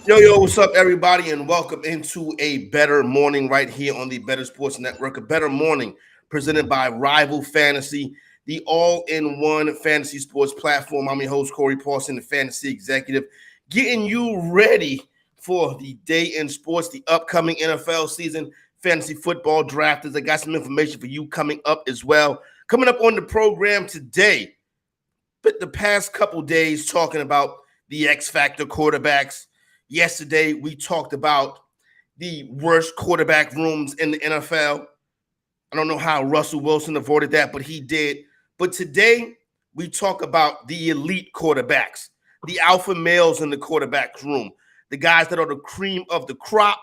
Yo, what's up, everybody, and welcome into A Bettor Morning right here on the Bettor Sports Network. A Bettor Morning presented by Rival Fantasy, the all-in-one fantasy sports platform. I'm your host, Corey Parson, the fantasy executive, getting you ready for the day in sports, the upcoming NFL season, fantasy football draft. I got some information for you coming up as well. Coming up on the program today, but the past couple days talking about the X Factor quarterbacks. Yesterday, we talked about the worst quarterback rooms in the NFL. I don't know how Russell Wilson avoided that, but he did. But today, we talk about the elite quarterbacks, the alpha males in the quarterback room, the guys that are the cream of the crop.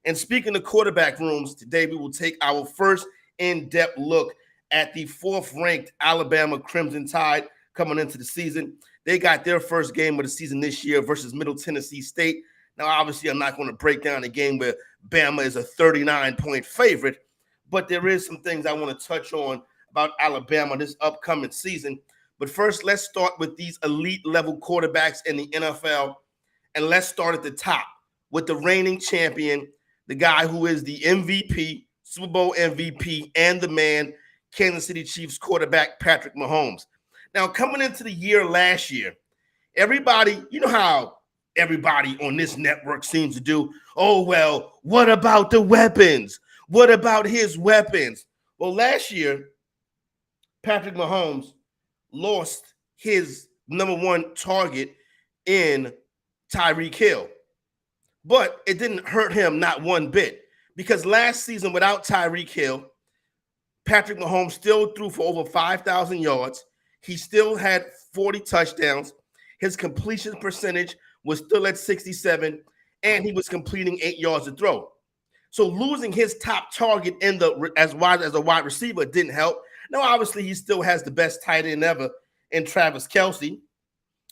And speaking of quarterback rooms, today we will take our first in-depth look at the fourth-ranked Alabama Crimson Tide coming into the season. They got their first game of the season this year versus Middle Tennessee State. Now, obviously, I'm not going to break down a game where Bama is a 39-point favorite, but there is some things I want to touch on about Alabama this upcoming season. But first, let's start with these elite-level quarterbacks in the NFL, and let's start at the top with the reigning champion, the guy who is the MVP, Super Bowl MVP, and the man, Kansas City Chiefs quarterback Patrick Mahomes. Now, coming into the year last year, everybody, you know how everybody on this network seems to do, oh, well, what about the weapons? What about his weapons? Well, last year, Patrick Mahomes lost his number one target in Tyreek Hill. But it didn't hurt him not one bit, because last season without Tyreek Hill, Patrick Mahomes still threw for over 5,000 yards. He still had 40 touchdowns. His completion percentage was still at 67, and he was completing 8 yards a throw. So losing his top target in the as a wide receiver didn't help. Now, obviously, he still has the best tight end ever in Travis Kelce,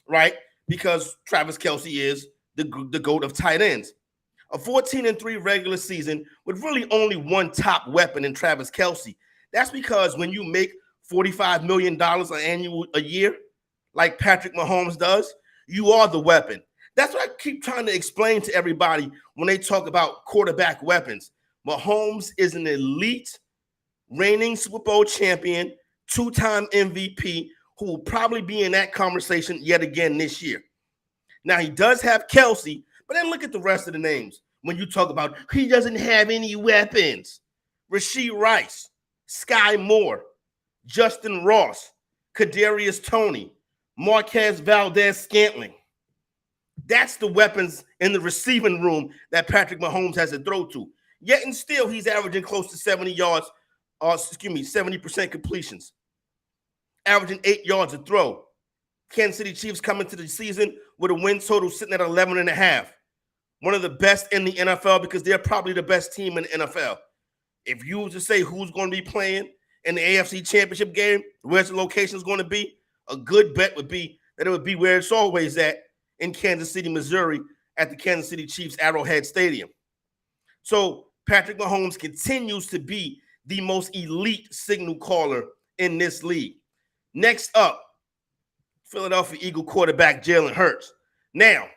right? Because Travis Kelce is the GOAT of tight ends. A 14-3 regular season with really only one top weapon in Travis Kelce. That's because when you make $45 million a year, like Patrick Mahomes does, you are the weapon. That's what I keep trying to explain to everybody when they talk about quarterback weapons. Mahomes is an elite, reigning Super Bowl champion, two-time MVP, who will probably be in that conversation yet again this year. Now, he does have Kelce, but then look at the rest of the names. When you talk about he doesn't have any weapons, Rashee Rice, Sky Moore, Justin Ross, Kadarius Toney, Marquez Valdez-Scantling. That's the weapons in the receiving room that Patrick Mahomes has to throw to. Yet and still, he's averaging close to 70% completions, averaging 8 yards a throw. Kansas City Chiefs come into the season with a win total sitting at 11.5. One of the best in the NFL because they're probably the best team in the NFL. If you were to say who's going to be playing in the AFC Championship game, where's the location is going to be, a good bet would be that it would be where it's always at, in Kansas City, Missouri, at the Kansas City Chiefs Arrowhead Stadium. So Patrick Mahomes continues to be the most elite signal caller in this league. Next up, Philadelphia Eagle quarterback Jalen Hurts. Now,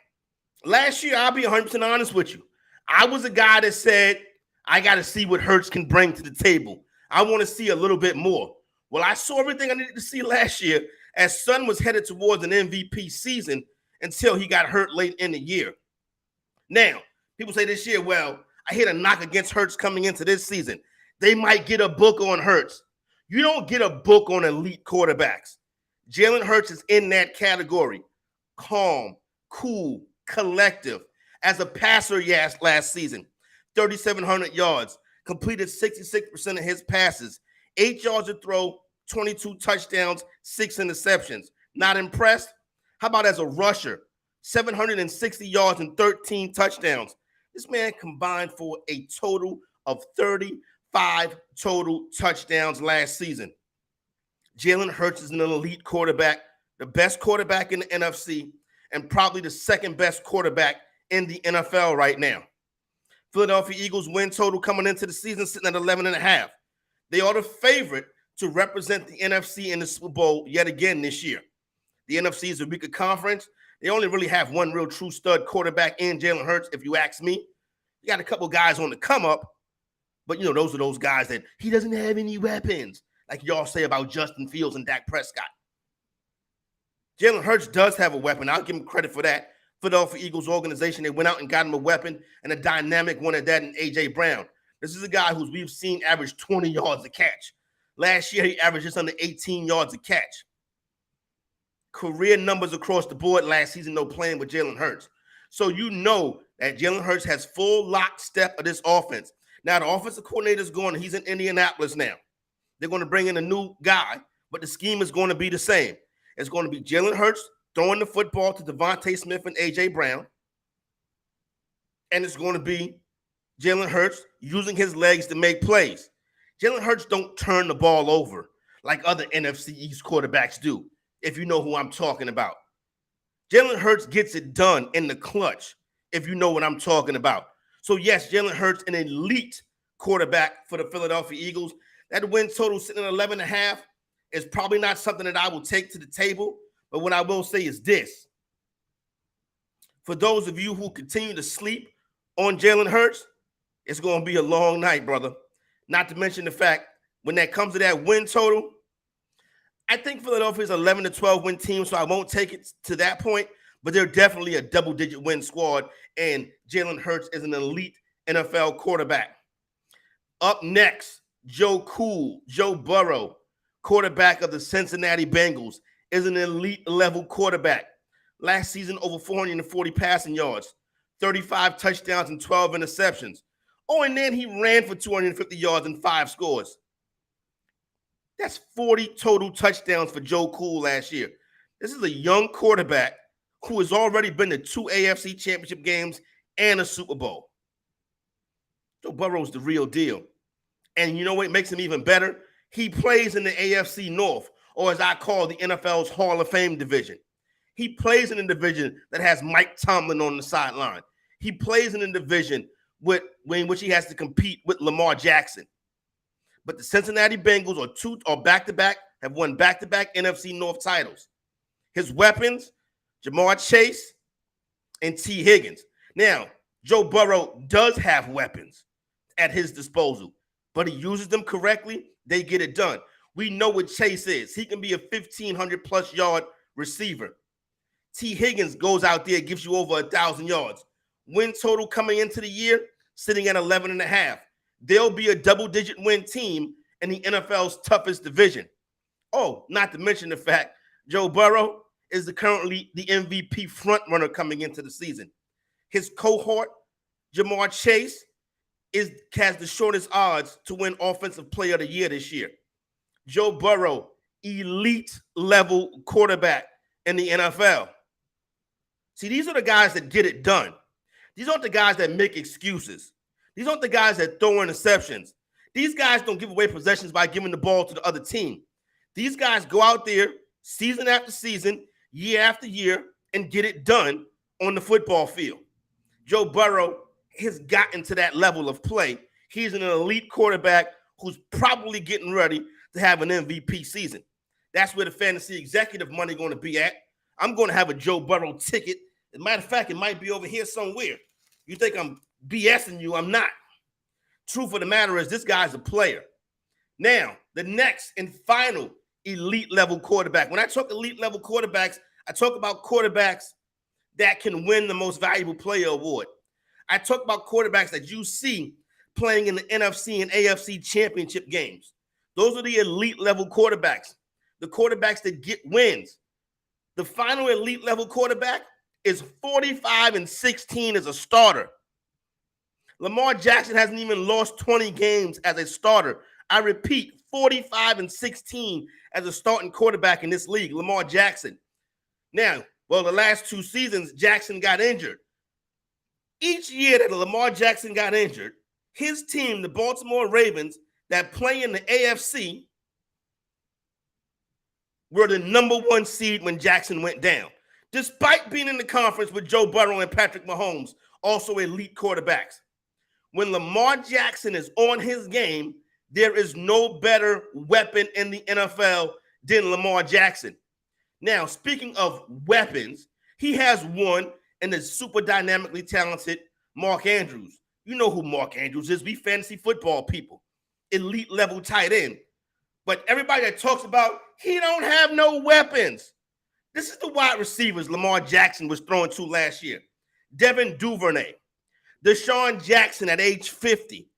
last year, I'll be 100% honest with you. I was a guy that said, I got to see what Hurts can bring to the table. I want to see a little bit more. Well, I saw everything I needed to see last year as Son was headed towards an MVP season until he got hurt late in the year. Now, people say this year, well, I hit a knock against Hurts coming into this season. They might get a book on Hurts. You don't get a book on elite quarterbacks. Jalen Hurts is in that category. Calm, cool, collective. As a passer, yes, last season, 3,700 yards, completed 66% of his passes, 8 yards a throw, 22 touchdowns, 6 interceptions. Not impressed? How about as a rusher? 760 yards and 13 touchdowns. This man combined for a total of 35 total touchdowns last season. Jalen Hurts is an elite quarterback, the best quarterback in the NFC, and probably the second best quarterback in the NFL right now. Philadelphia Eagles win total coming into the season sitting at 11.5. They are the favorite to represent the NFC in the Super Bowl yet again this year. The NFC is a weaker conference, They only really have one real true stud quarterback in Jalen Hurts, if you ask me. You got a couple guys on the come up, but, those are those guys that he doesn't have any weapons, like y'all say about Justin Fields and Dak Prescott. Jalen Hurts does have a weapon. I'll give him credit for that. Philadelphia Eagles organization, they went out and got him a weapon, and a dynamic one at that in A.J. Brown. This is a guy who we've seen average 20 yards a catch. Last year, he averaged just under 18 yards a catch. Career numbers across the board last season, no playing with Jalen Hurts. So you know that Jalen Hurts has full lockstep of this offense. Now, the offensive coordinator is going, he's in Indianapolis now. They're going to bring in a new guy, but the scheme is going to be the same. It's going to be Jalen Hurts throwing the football to Devontae Smith and A.J. Brown. And it's going to be Jalen Hurts using his legs to make plays. Jalen Hurts don't turn the ball over like other NFC East quarterbacks do, if you know who I'm talking about. Jalen Hurts gets it done in the clutch, if you know what I'm talking about. So, yes, Jalen Hurts, an elite quarterback for the Philadelphia Eagles. That win total sitting at 11.5 is probably not something that I will take to the table. But what I will say is this. For those of you who continue to sleep on Jalen Hurts, it's going to be a long night, brother. Not to mention the fact, when that comes to that win total, I think Philadelphia's 11 to 12 win team, so I won't take it to that point. But they're definitely a double-digit win squad, and Jalen Hurts is an elite NFL quarterback. Up next, Joe Burrow, quarterback of the Cincinnati Bengals, is an elite-level quarterback. Last season, over 440 passing yards, 35 touchdowns, and 12 interceptions. Oh, and then he ran for 250 yards and 5 scores. That's 40 total touchdowns for Joe last year. This is a young quarterback who has already been to 2 AFC championship games and a Super Bowl. Joe Burrow's the real deal. And you know what makes him even better? He plays in the AFC North, or as I call the NFL's Hall of Fame division. He plays in a division that has Mike Tomlin on the sideline. He plays in a division in which he has to compete with Lamar Jackson. But the Cincinnati Bengals have won back-to-back NFC North titles. His weapons, Jamar Chase and T. Higgins. Now, Joe Burrow does have weapons at his disposal, but he uses them correctly, they get it done. We know what Chase is. He can be a 1,500-plus yard receiver. T. Higgins goes out there, gives you over 1,000 yards. Win total coming into the year, sitting at 11.5. They'll be a double-digit win team in the NFL's toughest division. Oh, not to mention the fact Joe Burrow is currently the MVP frontrunner coming into the season. His cohort, Jamar Chase, has the shortest odds to win Offensive Player of the Year this year. Joe Burrow, elite-level quarterback in the NFL. See, these are the guys that get it done. These aren't the guys that make excuses. These aren't the guys that throw interceptions. These guys don't give away possessions by giving the ball to the other team. These guys go out there season after season, year after year, and get it done on the football field. Joe Burrow has gotten to that level of play. He's an elite quarterback who's probably getting ready to have an MVP season. That's where the fantasy executive money going to be at. I'm going to have a Joe Burrow ticket. As a matter of fact, it might be over here somewhere. You think I'm BSing you? I'm not. Truth of the matter is, this guy's a player. Now, the next and final elite level quarterback. When I talk elite level quarterbacks, I talk about quarterbacks that can win the most valuable player award. I talk about quarterbacks that you see playing in the NFC and AFC championship games. Those are the elite level quarterbacks, the quarterbacks that get wins. The final elite level quarterback is 45-16 as a starter. Lamar Jackson hasn't even lost 20 games as a starter. I repeat, 45-16 as a starting quarterback in this league, Lamar Jackson. Now, the last 2 seasons, Jackson got injured. Each year that Lamar Jackson got injured, his team, the Baltimore Ravens, that play in the AFC, were the number 1 seed when Jackson went down, despite being in the conference with Joe Burrow and Patrick Mahomes, also elite quarterbacks. When Lamar Jackson is on his game, there is no better weapon in the NFL than Lamar Jackson. Now, speaking of weapons, He has one in the super dynamically talented Mark Andrews. You know who Mark Andrews is. We fantasy football people. Elite level tight end. But everybody that talks about he don't have no weapons. This is the wide receivers Lamar Jackson was throwing to last year. Devin Duvernay, Deshaun Jackson at age 50,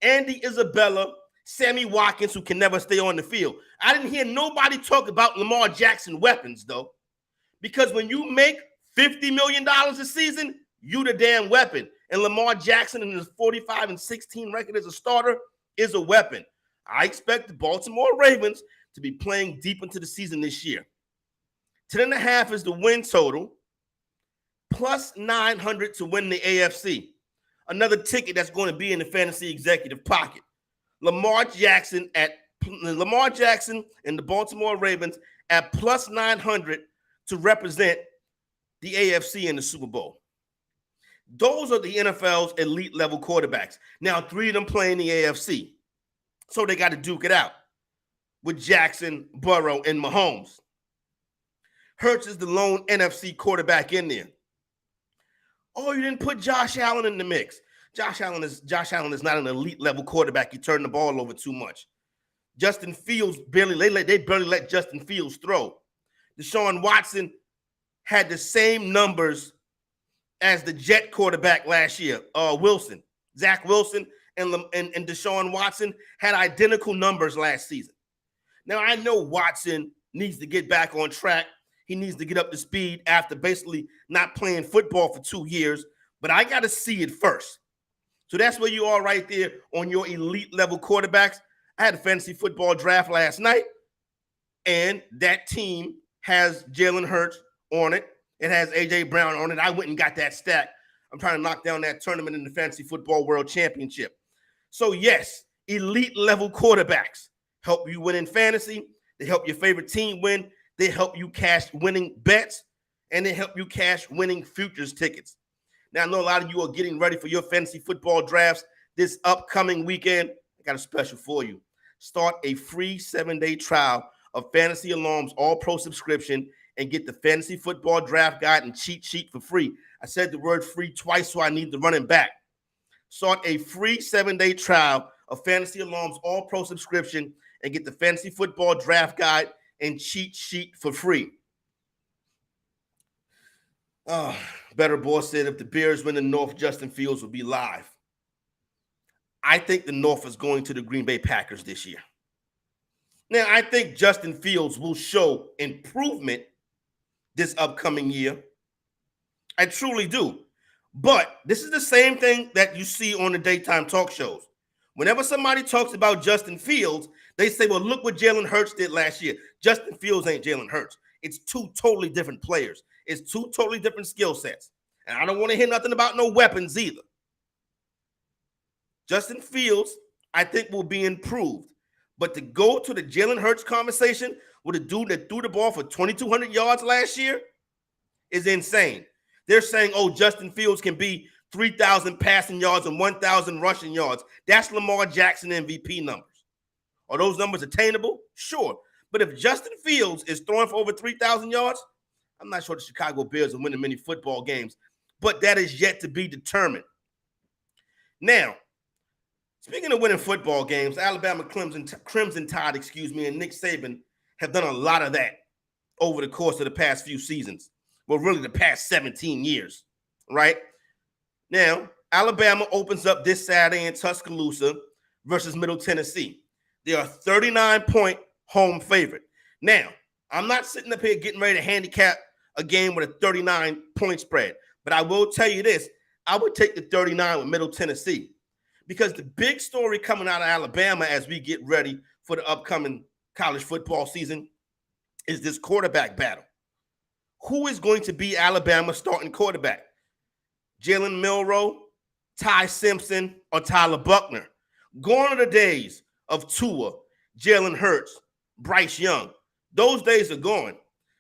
Andy Isabella, Sammy Watkins, who can never stay on the field. I didn't hear nobody talk about Lamar Jackson weapons, though, because when you make $50 million a season, you the damn weapon. And Lamar Jackson in his 45-16 record as a starter is a weapon. I expect the Baltimore Ravens to be playing deep into the season this year. 10.5 is the win total, plus 900 to win the AFC. Another ticket that's going to be in the fantasy executive pocket. Lamar Jackson and the Baltimore Ravens at plus 900 to represent the AFC in the Super Bowl. Those are the NFL's elite level quarterbacks. Now, 3 of them play in the AFC. So they got to duke it out with Jackson, Burrow, and Mahomes. Hurts is the lone NFC quarterback in there. Oh, you didn't put Josh Allen in the mix. Josh Allen is not an elite level quarterback. He turned the ball over too much. Justin Fields barely let Justin Fields throw. Deshaun Watson had the same numbers as the Jet quarterback last year, Wilson. Zach Wilson and Deshaun Watson had identical numbers last season. Now, I know Watson needs to get back on track. He needs to get up to speed after basically not playing football for 2 years, but I got to see it first. So that's where you are right there on your elite level quarterbacks. I had a fantasy football draft last night, and that team has Jalen Hurts on it. It has A.J. Brown on it. I went and got that stack. I'm trying to knock down that tournament in the Fantasy Football World Championship. So, yes, elite level quarterbacks help you win in fantasy. They help your favorite team win. They help you cash winning bets, and they help you cash winning futures tickets. Now, I know a lot of you are getting ready for your fantasy football drafts this upcoming weekend. I got a special for you. Start a free 7-day trial of Fantasy Alarm's All-Pro subscription and get the fantasy football draft guide and cheat sheet for free. I said the word free twice, so I need to run it back. Start a free 7-day trial of Fantasy Alarm's All-Pro subscription and get the fantasy football draft guide and cheat sheet for free. Better Boss said if the Bears win the North, Justin Fields will be live. I think the North is going to the Green Bay Packers this year. Now, I think Justin Fields will show improvement this upcoming year. I truly do. But this is the same thing that you see on the daytime talk shows. Whenever somebody talks about Justin Fields, they say, well, look what Jalen Hurts did last year. Justin Fields ain't Jalen Hurts. It's 2 totally different players. It's 2 totally different skill sets. And I don't want to hear nothing about no weapons either. Justin Fields, I think, will be improved. But to go to the Jalen Hurts conversation with a dude that threw the ball for 2,200 yards last year is insane. They're saying, oh, Justin Fields can be 3,000 passing yards and 1,000 rushing yards. That's Lamar Jackson MVP numbers. Are those numbers attainable? Sure. But if Justin Fields is throwing for over 3,000 yards, I'm not sure the Chicago Bears are winning many football games, but that is yet to be determined. Now, speaking of winning football games, Alabama Crimson Tide, and Nick Saban have done a lot of that over the course of the past few seasons. Well, really the past 17 years, right? Now, Alabama opens up this Saturday in Tuscaloosa versus Middle Tennessee. They are a 39-point home favorite. Now, I'm not sitting up here getting ready to handicap a game with a 39-point spread, but I will tell you this. I would take the 39 with Middle Tennessee because the big story coming out of Alabama as we get ready for the upcoming college football season is this quarterback battle. Who is going to be Alabama's starting quarterback? Jalen Milroe, Ty Simpson, or Tyler Buckner? Gone are the days of Tua, Jalen Hurts, Bryce Young. Those days are gone.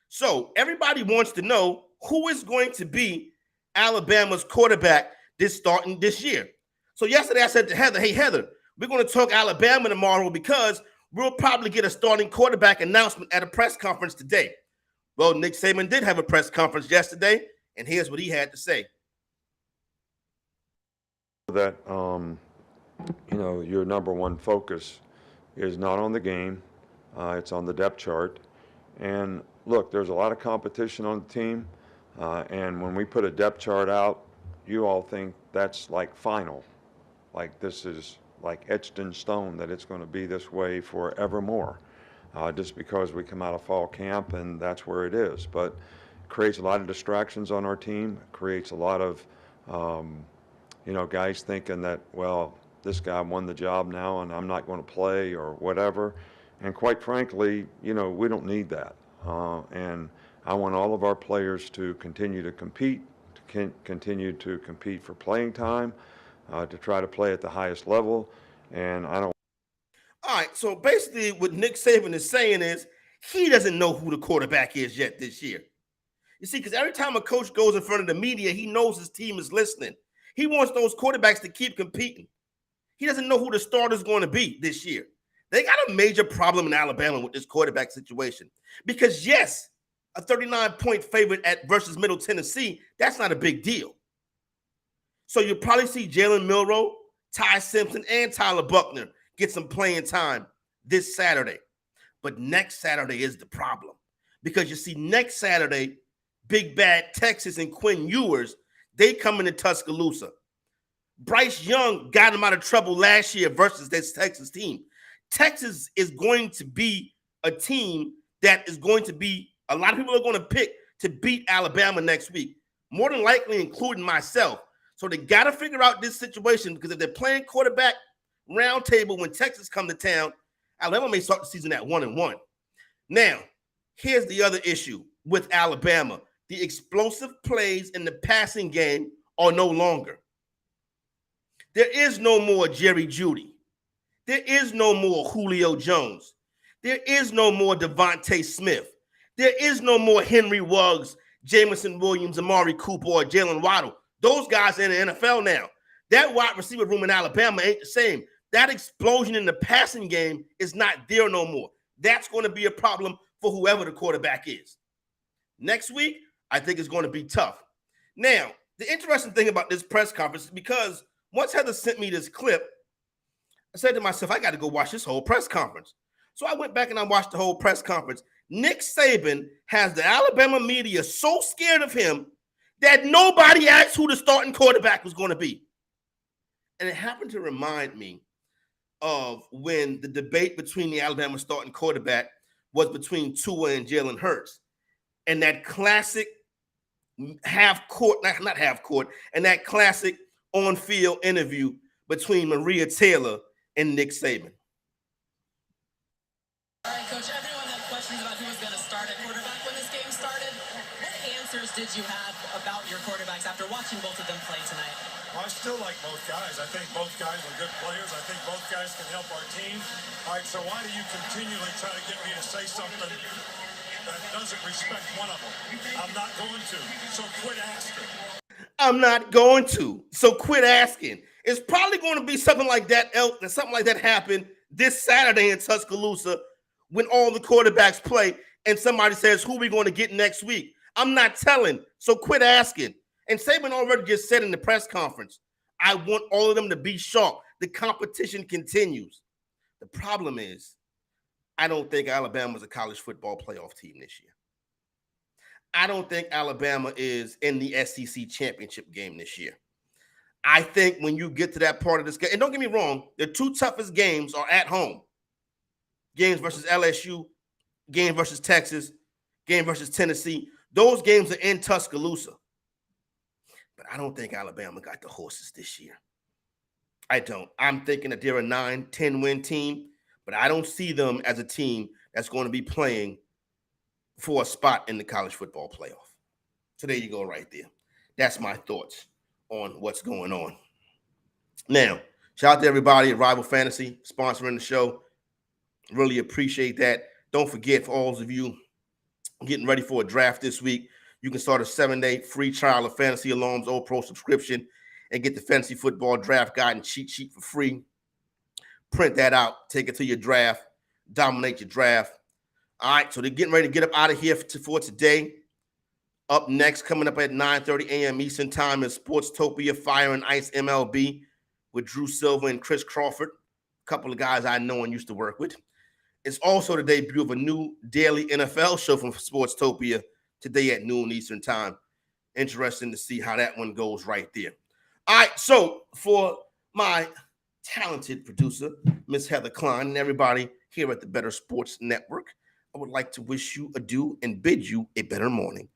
So everybody wants to know who is going to be Alabama's quarterback starting this year. So yesterday I said to Heather, hey, Heather, we're going to talk Alabama tomorrow because we'll probably get a starting quarterback announcement at a press conference today. Well, Nick Saban did have a press conference yesterday, and here's what he had to say. That, your number one focus is not on the game, it's on the depth chart. And look, there's a lot of competition on the team, and when we put a depth chart out, you all think that's like final, like this is like etched in stone that it's going to be this way forevermore, just because we come out of fall camp and that's where it is. But it creates a lot of distractions on our team, creates a lot of guys thinking that, well, this guy won the job now and I'm not going to play or whatever. And quite frankly, we don't need that. And I want all of our players to continue to compete, continue to compete for playing time, to try to play at the highest level. And I don't. All right, so basically what Nick Saban is saying is he doesn't know who the quarterback is yet this year. You see, because every time a coach goes in front of the media, he knows his team is listening. He wants those quarterbacks to keep competing. He doesn't know who the starter's going to be this year. They got a major problem in Alabama with this quarterback situation. Because, yes, a 39-point favorite versus Middle Tennessee, that's not a big deal. So you'll probably see Jalen Milroe, Ty Simpson, and Tyler Buckner get some playing time this Saturday. But next Saturday is the problem. Because you see, next Saturday, Big Bad Texas and Quinn Ewers, they come into Tuscaloosa. Bryce Young got him out of trouble last year versus this Texas team. Texas is going to be a team that is going to be, a lot of people are going to pick to beat Alabama next week, more than likely including myself. So they got to figure out this situation, because if they're playing quarterback roundtable when Texas come to town, Alabama may start the season at 1-1. Now, here's the other issue with Alabama. The explosive plays in the passing game are no longer. There is no more Jerry Jeudy. There is no more Julio Jones. There is no more Devontae Smith. There is no more Henry Ruggs, Jameson Williams, Amari Cooper, or Jalen Waddle. Those guys are in the NFL now. That wide receiver room in Alabama ain't the same. That explosion in the passing game is not there no more. That's going to be a problem for whoever the quarterback is. Next week, I think it's going to be tough. Now, the interesting thing about this press conference is because once Heather sent me this clip, I said to myself, I got to go watch this whole press conference. So I went back and I watched the whole press conference. Nick Saban has the Alabama media so scared of him that nobody asked who the starting quarterback was going to be. And it happened to remind me of when the debate between the Alabama starting quarterback was between Tua and Jalen Hurts. And that classic and that classic on-field interview between Maria Taylor and Nick Saban. All right, Coach, everyone had questions about who was going to start at quarterback when this game started. What answers did you have about your quarterbacks after watching both of them play tonight? Well, I still like both guys. I think both guys are good players. I think both guys can help our team. All right, so why do you continually try to get me to say something that doesn't respect one of them? I'm not going to, so quit asking. I'm not going to, so quit asking. It's probably going to be something like that happened this Saturday in Tuscaloosa when all the quarterbacks play and somebody says, who are we going to get next week? I'm not telling, so quit asking. And Saban already just said in the press conference, I want all of them to be sharp. The competition continues. The problem is, I don't think Alabama's a college football playoff team this year. I don't think Alabama is in the SEC championship game this year. I think when you get to that part of this game, and don't get me wrong, the two toughest games are at home. Games versus LSU, game versus Texas, game versus Tennessee. Those games are in Tuscaloosa. But I don't think Alabama got the horses this year. I don't. I'm thinking that they're a 9-10 win team, but I don't see them as a team that's going to be playing for a spot in the college football playoff. So there you go right there. That's my thoughts on what's going on. Now, shout out to everybody at Rival Fantasy sponsoring the show. Really appreciate that. Don't forget, for all of you getting ready for a draft this week, you can start a 7-day free trial of Fantasy Alarm's All Pro subscription and get the Fantasy Football Draft Guide and cheat sheet for free. Print that out, take it to your draft, dominate your draft. All right, so they're getting ready to get up out of here for today. Up next, coming up at 9:30 a.m. Eastern Time is Sportstopia Fire and Ice MLB with Drew Silver and Chris Crawford, a couple of guys I know and used to work with. It's also the debut of a new daily NFL show from Sportstopia today at noon Eastern Time. Interesting to see how that one goes right there. All right, so for my talented producer, Miss Heather Klein, and everybody here at the Better Sports Network, I would like to wish you adieu and bid you a better morning.